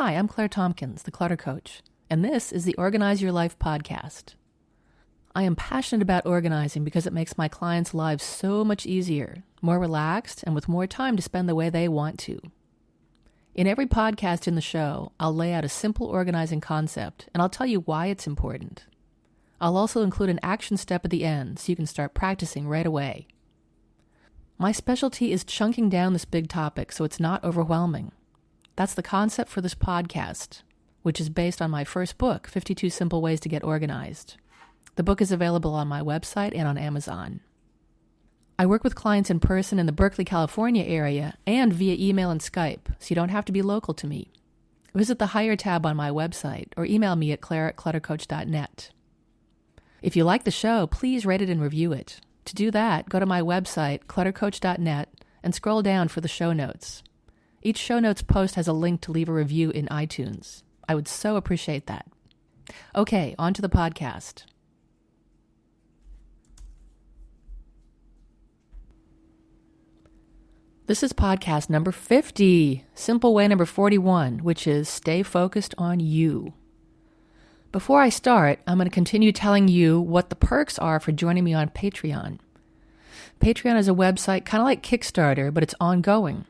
Hi, I'm Claire Tompkins, the Clutter Coach, and this is the Organize Your Life podcast. I am passionate about organizing because it makes my clients' lives so much easier, more relaxed, and with more time to spend the way they want to. In every podcast in the show, I'll lay out a simple organizing concept, and I'll tell you why it's important. I'll also include an action step at the end so you can start practicing right away. My specialty is chunking down this big topic so it's not overwhelming. That's the concept for this podcast, which is based on my first book, 52 Simple Ways to Get Organized. The book is available on my website and on Amazon. I work with clients in person in the Berkeley, California area and via email and Skype, so you don't have to be local to me. Visit the Hire tab on my website or email me at claire@cluttercoach.net. If you like the show, please rate it and review it. To do that, go to my website, cluttercoach.net, and scroll down for the show notes. Each show notes post has a link to leave a review in iTunes. I would so appreciate that. Okay, on to the podcast. This is podcast number 50, simple way number 41, which is stay focused on you. Before I start, I'm going to continue telling you what the perks are for joining me on Patreon. Patreon is a website kind of like Kickstarter, but it's ongoing.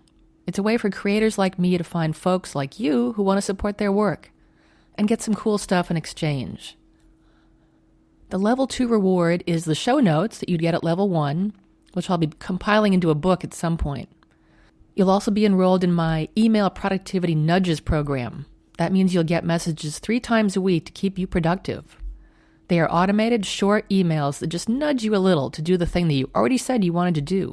It's a way for creators like me to find folks like you who want to support their work and get some cool stuff in exchange. The level 2 reward is the show notes that you'd get at level 1, which I'll be compiling into a book at some point. You'll also be enrolled in my email productivity nudges program. That means you'll get messages 3 times a week to keep you productive. They are automated, short emails that just nudge you a little to do the thing that you already said you wanted to do.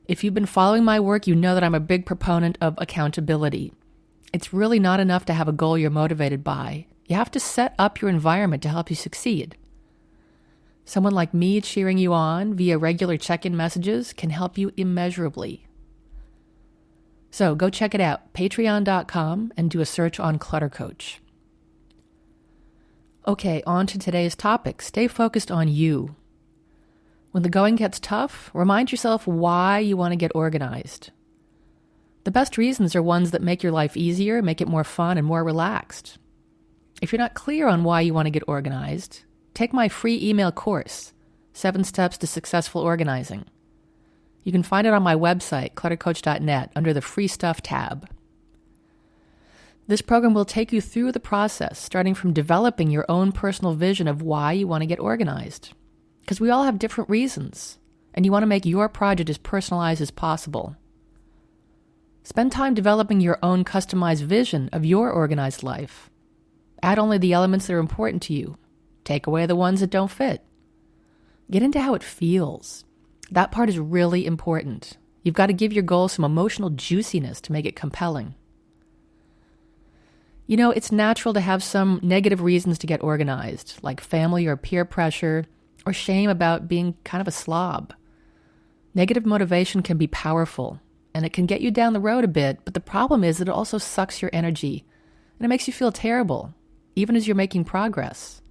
If you've been following my work, you know that I'm a big proponent of accountability. It's really not enough to have a goal you're motivated by. You have to set up your environment to help you succeed. Someone like me cheering you on via regular check-in messages can help you immeasurably. So go check it out, patreon.com, and do a search on Clutter Coach. Okay, on to today's topic. Stay focused on you. When the going gets tough, remind yourself why you want to get organized. The best reasons are ones that make your life easier, make it more fun, and more relaxed. If you're not clear on why you want to get organized, take my free email course, 7 Steps to Successful Organizing. You can find it on my website, cluttercoach.net, under the Free Stuff tab. This program will take you through the process, starting from developing your own personal vision of why you want to get organized. Because we all have different reasons, and you want to make your project as personalized as possible. Spend time developing your own customized vision of your organized life. Add only the elements that are important to you. Take away the ones that don't fit. Get into how it feels. That part is really important. You've got to give your goal some emotional juiciness to make it compelling. You know, it's natural to have some negative reasons to get organized, like family or peer pressure, or shame about being kind of a slob. Negative motivation can be powerful, and it can get you down the road a bit, but the problem is that it also sucks your energy, and it makes you feel terrible, even as you're making progress.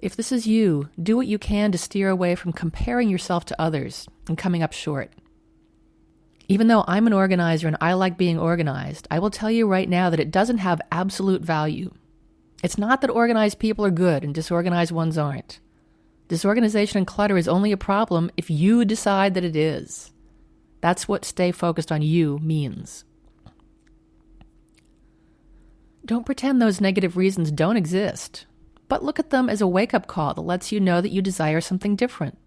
If this is you, do what you can to steer away from comparing yourself to others and coming up short. Even though I'm an organizer and I like being organized, I will tell you right now that it doesn't have absolute value. It's not that organized people are good and disorganized ones aren't. Disorganization and clutter is only a problem if you decide that it is. That's what stay focused on you means. Don't pretend those negative reasons don't exist, but look at them as a wake-up call that lets you know that you desire something different.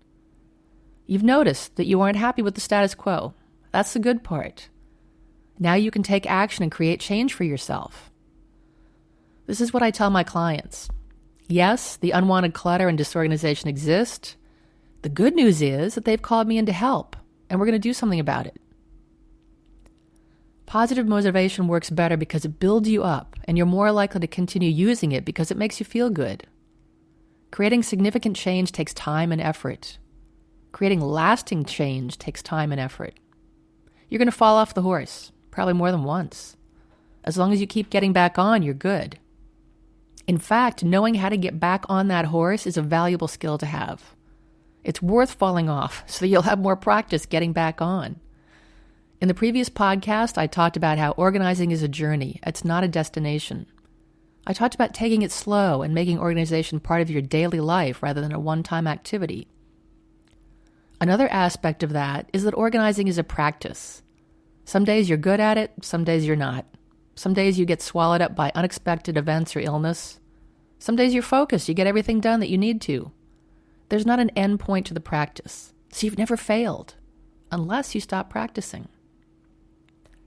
You've noticed that you aren't happy with the status quo. That's the good part. Now you can take action and create change for yourself. This is what I tell my clients. Yes, the unwanted clutter and disorganization exist. The good news is that they've called me in to help, and we're going to do something about it. Positive motivation works better because it builds you up, and you're more likely to continue using it because it makes you feel good. Creating significant change takes time and effort. Creating lasting change takes time and effort. You're going to fall off the horse, probably more than once. As long as you keep getting back on, you're good. In fact, knowing how to get back on that horse is a valuable skill to have. It's worth falling off so you'll have more practice getting back on. In the previous podcast, I talked about how organizing is a journey. It's not a destination. I talked about taking it slow and making organization part of your daily life rather than a one-time activity. Another aspect of that is that organizing is a practice. Some days you're good at it, some days you're not. Some days you get swallowed up by unexpected events or illness. Some days you're focused, you get everything done that you need to. There's not an end point to the practice, so you've never failed, unless you stop practicing.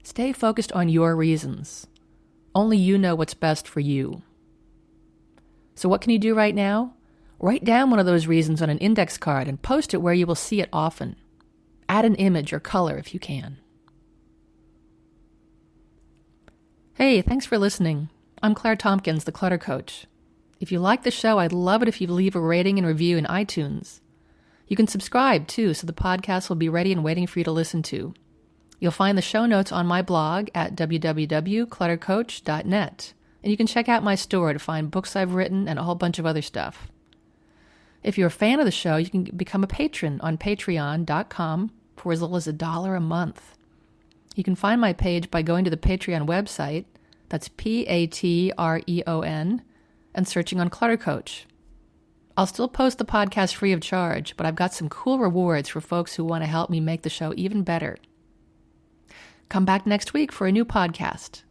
Stay focused on your reasons. Only you know what's best for you. So what can you do right now? Write down one of those reasons on an index card and post it where you will see it often. Add an image or color if you can. Hey, thanks for listening. I'm Claire Tompkins, the Clutter Coach. If you like the show, I'd love it if you leave a rating and review in iTunes. You can subscribe, too, so the podcast will be ready and waiting for you to listen to. You'll find the show notes on my blog at www.cluttercoach.net, and you can check out my store to find books I've written and a whole bunch of other stuff. If you're a fan of the show, you can become a patron on patreon.com for as little as $1 a month. You can find my page by going to the Patreon website, that's Patreon, and searching on Clutter Coach. I'll still post the podcast free of charge, but I've got some cool rewards for folks who want to help me make the show even better. Come back next week for a new podcast.